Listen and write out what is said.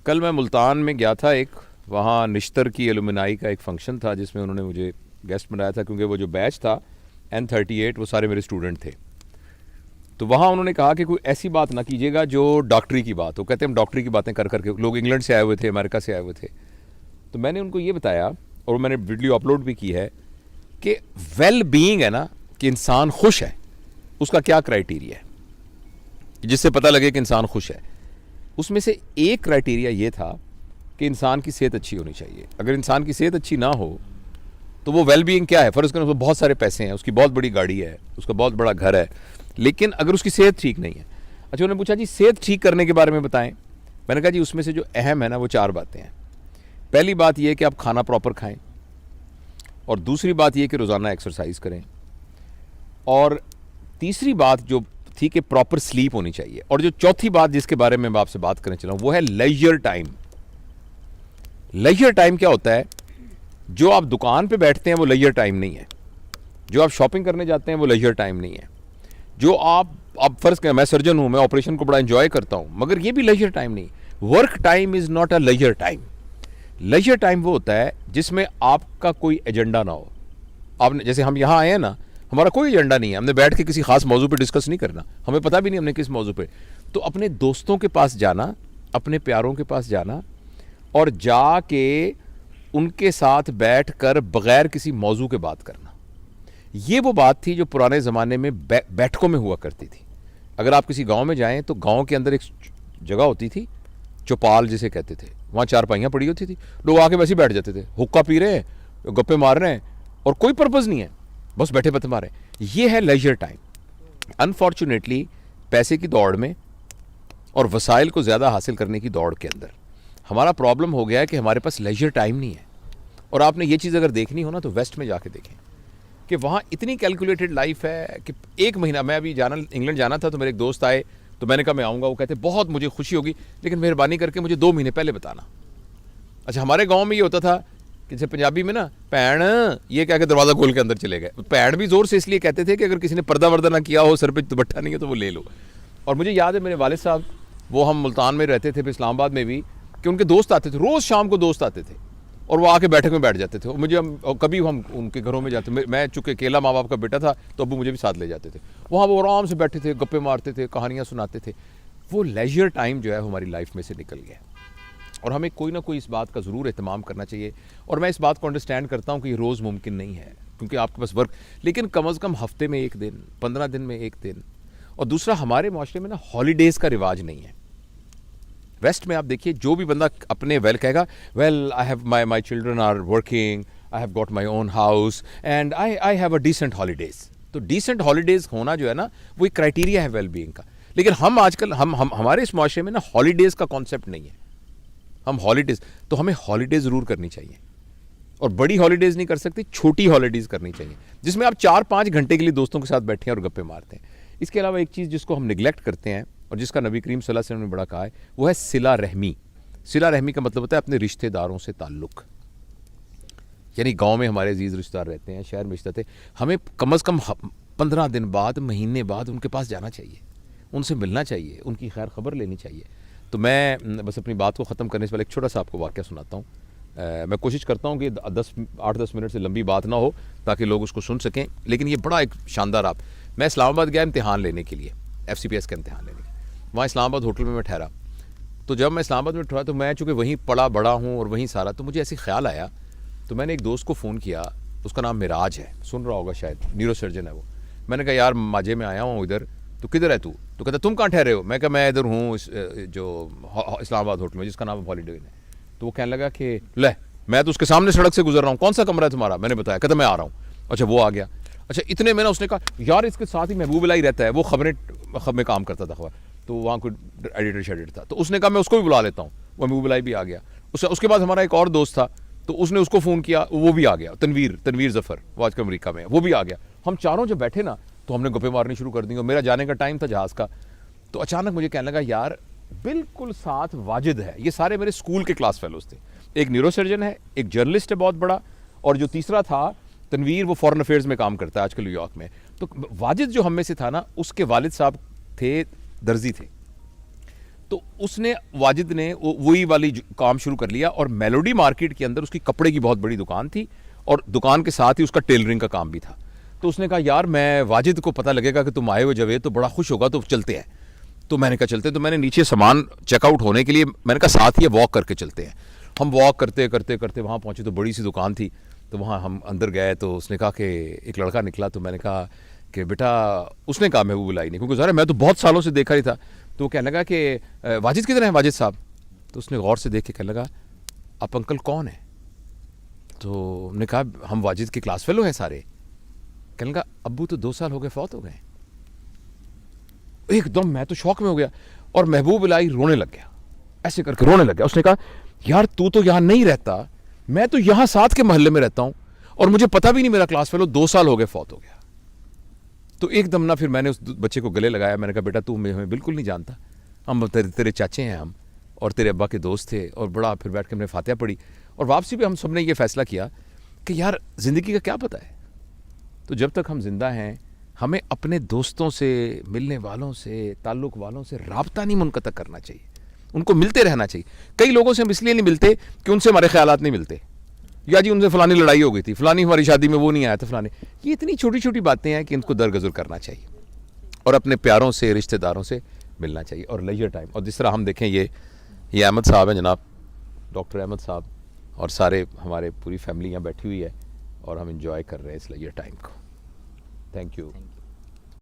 कल मैं मुल्तान में गया था, एक वहाँ निश्तर की एलुमनाई का एक फंक्शन था जिसमें उन्होंने मुझे गेस्ट बनाया था, क्योंकि वो जो बैच था N38 वो सारे मेरे स्टूडेंट थे। तो वहाँ उन्होंने कहा कि कोई ऐसी बात ना कीजिएगा जो डॉक्टरी की बात हो। कहते हम डॉक्टरी की बातें कर करके, लोग इंग्लैंड से आए हुए थे, अमेरिका से आए हुए थे। तो मैंने उनको ये बताया और मैंने वीडियो अपलोड भी की है कि वेल बीइंग है ना, कि इंसान खुश है, उसका क्या क्राइटेरिया है जिससे पता लगे कि इंसान खुश है। उसमें से एक क्राइटेरिया ये था कि इंसान की सेहत अच्छी होनी चाहिए। अगर इंसान की सेहत अच्छी ना हो तो वो वेल बीइंग क्या है, फर्ज करें उसको बहुत सारे पैसे हैं, उसकी बहुत बड़ी गाड़ी है, उसका बहुत बड़ा घर है, लेकिन अगर उसकी सेहत ठीक नहीं है। अच्छा, उन्होंने पूछा जी सेहत ठीक करने के बारे में बताएं। मैंने कहा जी उसमें से जो अहम है ना वो 4 बातें हैं। पहली बात यह है कि आप खाना प्रॉपर खाएं, और दूसरी बात यह कि रोज़ाना एक्सरसाइज करें, और तीसरी बात जो थी कि प्रॉपर स्लीप होनी चाहिए, और जो चौथी बात जिसके बारे में मैं आपसे बात करने चला हूं वो है लेजर टाइम। लेजर टाइम क्या होता है? जो आप दुकान पे बैठते हैं वो लेजर टाइम नहीं है, जो आप शॉपिंग करने जाते हैं वो लेजर टाइम नहीं है, जो आप फर्ज करें मैं सर्जन हूं, मैं ऑपरेशन को बड़ा एंजॉय करता हूं, मगर ये भी लेजर टाइम नहीं। Work time is not a leisure time. Leisure time वो होता है जिसमें आपका कोई एजेंडा ना हो। आपने जैसे हम यहाँ आए हैं ना, हमारा कोई एजेंडा नहीं है, हमने बैठ के किसी खास मौजू पे डिस्कस नहीं करना, हमें पता भी नहीं हमने किस मौजू पे। तो अपने दोस्तों के पास जाना, अपने प्यारों के पास जाना और जाके उनके साथ बैठकर बगैर किसी मौजू के बात करना, ये वो बात थी जो पुराने ज़माने में बैठकों में हुआ करती थी। अगर आप किसी गांव में जाएं तो गांव के अंदर एक जगह होती थी, चौपाल जिसे कहते थे, वहाँ चारपाइयाँ पड़ी होती थी, लोग आके वैसे ही बैठ जाते थे, हुक्का पी रहे हैं, गप्पे मार रहे हैं, और कोई पर्पज़ नहीं है, बस बैठे बते मारे। ये है लेजर टाइम। अनफॉर्चुनेटली पैसे की दौड़ में और वसाइल को ज़्यादा हासिल करने की दौड़ के अंदर हमारा प्रॉब्लम हो गया है कि हमारे पास लेजर टाइम नहीं है। और आपने ये चीज़ अगर देखनी हो ना तो वेस्ट में जाके देखें कि वहाँ इतनी कैलकुलेटेड लाइफ है कि एक महीना, मैं अभी इंग्लैंड जाना था तो मेरे एक दोस्त आए, तो मैंने कहा मैं आऊँगा, वो कहते बहुत मुझे खुशी होगी लेकिन मेहरबानी करके मुझे 2 महीने पहले बताना। अच्छा, हमारे गाँव में ये होता था कि जैसे पंजाबी में ना पैण ये कह के दरवाज़ा खोल के अंदर चले गए। पैण भी ज़ोर से इसलिए कहते थे कि अगर किसी ने पर्दा वर्दा ना किया हो, सर पे दुपट्टा नहीं है तो वो ले लो। और मुझे याद है मेरे वालिद साहब, वो हम मुल्तान में रहते थे, फिर इस्लामाबाद में भी, कि उनके दोस्त आते थे, रोज़ शाम को दोस्त आते थे और वो आके बैठक में बैठ जाते थे। मुझे कभी हम उनके घरों में जाते, मैं चूँकि अकेला माँ बाप का बेटा था तो अबू मुझे भी साथ ले जाते थे। वहाँ वो आराम से बैठे थे, गप्पे मारते थे, कहानियाँ सुनाते थे। वो लेजर टाइम जो है हमारी लाइफ में से निकल गया, और हमें कोई ना कोई इस बात का ज़रूर एहतमाम करना चाहिए। और मैं इस बात को अंडरस्टैंड करता हूँ कि ये रोज़ मुमकिन नहीं है क्योंकि आपके पास वर्क, लेकिन कम अज़ कम हफ्ते में 1 दिन, 15 दिन में 1 दिन। और दूसरा, हमारे माशरे में ना हॉलीडेज़ का रिवाज नहीं है। वेस्ट में आप देखिए, जो भी बंदा अपने वेल कहेगा, well I have my children are working, I have got my own house and I have a decent holidays. तो डिसेंट हॉलीडेज़ होना जो है ना वो एक क्राइटेरिया है वेल बीइंग का। लेकिन हम आजकल हमारे इस माशरे में ना हॉलीडेज़ का कॉन्सेप्ट नहीं है। हम हॉलीडेज़, तो हमें हॉलीडेज़ ज़रूर करनी चाहिए, और बड़ी हॉलीडेज़ नहीं कर सकते, छोटी हॉलीडेज़ करनी चाहिए जिसमें आप 4-5 घंटे के लिए दोस्तों के साथ बैठे हैं और गप्पे मारते हैं। इसके अलावा एक चीज़ जिसको हम निगलेक्ट करते हैं और जिसका नबी करीम सल्लल्लाहु अलैहि वसल्लम ने बड़ा कहा है, वो है सिला रहमी। सिला रहमी का मतलब होता है अपने रिश्तेदारों से ताल्लुक़। यानी गांव में हमारे अजीज़ रिश्तेदार रहते हैं, शहर में रिश्ते थे, हमें कम अज़ कम 15 दिन बाद, महीने बाद उनके पास जाना चाहिए, उनसे मिलना चाहिए, उनकी खैर खबर लेनी चाहिए। तो मैं बस अपनी बात को ख़त्म करने से पहले एक छोटा सा आपको वाक़या सुनाता हूँ। मैं कोशिश करता हूँ कि 8-10 मिनट से लंबी बात ना हो ताकि लोग उसको सुन सकें, लेकिन ये बड़ा एक शानदार मैं इस्लामाबाद गया इम्तिहान लेने के लिए, FCPS का इम्तिहान लेने के लिए। वहाँ इस्लामाबाद होटल में मैं ठहरा। तो जब मैं इस्लामाबाद में ठहरा तो मैं चूँकि वहीं पड़ा बड़ा हूँ और वहीं सारा, तो मुझे ऐसे ख्याल आया, तो मैंने एक दोस्त को फ़ोन किया, उसका नाम मिराज है, सुन रहा होगा शायद, न्यूरो सर्जन है वो। मैंने कहा यार माजे में आया हूँ इधर, तो किधर है तू? तो कहता तुम कहाँ ठहरे हो? मैं कहा मैं इधर हूँ जो इस्लामाबाद होटल में जिसका नाम हॉलीडे है। तो वो कहने लगा कि ले मैं तो उसके सामने सड़क से गुजर रहा हूँ, कौन सा कमरा है तुम्हारा? मैंने बताया, कहता मैं आ रहा हूँ। अच्छा, वो आ गया। अच्छा, इतने में ना उसने कहा यार इसके साथ ही महबूब इलाही रहता है, वो खबर में काम करता था, खबर तो वहाँ कोई एडिटर शेडिटर था, तो उसने कहा मैं उसको भी बुला लेता हूँ। वो महबूब इलाही भी आ गया। उसके बाद हमारा एक और दोस्त था, तो उसने उसको फ़ोन किया, वो भी आ गया, तनवीर ज़फ़र, वो आजकल अमेरिका में है, वो भी आ गया। हम चारों जब बैठे ना तो हमने गप्पे मारनी शुरू कर दी, और मेरा जाने का टाइम था जहाज़ का। तो अचानक मुझे कहने लगा यार बिल्कुल साथ वाजिद है, ये सारे मेरे स्कूल के क्लास फेलोज थे, एक न्यूरो सर्जन है, एक जर्नलिस्ट है बहुत बड़ा, और जो तीसरा था तनवीर, वो फॉरेन अफेयर्स में काम करता है आजकल न्यूयॉर्क में। तो वाजिद जो हम में से था ना, उसके वालिद साहब थे दर्जी थे। तो उसने वाजिद ने वही वाली काम शुरू कर लिया और मेलोडी मार्केट के अंदर उसकी कपड़े की बहुत बड़ी दुकान थी और दुकान के साथ ही उसका टेलरिंग का काम भी था। तो उसने कहा यार मैं वाजिद को पता लगेगा कि तुम आए हो जवेद तो बड़ा खुश होगा, तो चलते हैं। तो मैंने कहा चलते। तो मैंने नीचे सामान चेकआउट होने के लिए मैंने कहा साथ ही वॉक करके चलते हैं। हम वॉक करते करते करते वहाँ पहुँचे तो बड़ी सी दुकान थी। तो वहाँ हम अंदर गए तो उसने कहा कि एक लड़का निकला। तो मैंने कहा कि बेटा, उसने कहा महबूब इलाही ने, क्योंकि ज़रा मैं तो बहुत सालों से देखा ही था। तो वो कहने लगा कि वाजिद किधर है वाजिद साहब? तो उसने गौर से देख के कहने लगा आप अंकल कौन है? तो हमने कहा हम वाजिद के क्लास फेलो हैं सारे। कहने लगा अब्बू तो 2 साल हो गए फौत हो गए। एकदम मैं तो शौक में हो गया और महबूब इलाही रोने लग गया, ऐसे करके रोने लग गया। उसने कहा यार तू तो यहाँ नहीं रहता, मैं तो यहाँ साथ के मोहल्ले में रहता हूँ और मुझे पता भी नहीं मेरा क्लास फेलो 2 साल हो गए फौत हो गया। तो एकदम ना फिर मैंने उस बच्चे को गले लगाया। मैंने कहा बेटा तू हमें बिल्कुल नहीं जानता, हम तेरे चाचे हैं हम, और तेरे अब्बा के दोस्त थे। और बड़ा फिर बैठ के हमने फातिहा पढ़ी और वापसी पे हम सब ने ये फैसला किया कि यार ज़िंदगी का क्या पता है, तो जब तक हम जिंदा हैं हमें अपने दोस्तों से, मिलने वालों से, ताल्लुक़ वालों से राब्ता नहीं मुनक़ता करना चाहिए, उनको मिलते रहना चाहिए। कई लोगों से हम इसलिए नहीं मिलते कि उनसे हमारे ख्यालात नहीं मिलते, या जी उनसे फ़लानी लड़ाई हो गई थी, फ़लानी हमारी शादी में वो नहीं आया था, फ़लानी। ये इतनी छोटी छोटी बातें हैं कि इनको दरगुजर करना चाहिए और अपने प्यारों से, रिश्तेदारों से मिलना चाहिए और लेजर टाइम। और जिस तरह हम देखें ये अहमद साहब हैं जनाब, डॉक्टर अहमद साहब, और सारे हमारे पूरी फैमिली यहाँ बैठी हुई है और हम इंजॉय कर रहे हैं इस लेजर टाइम को। Thank you.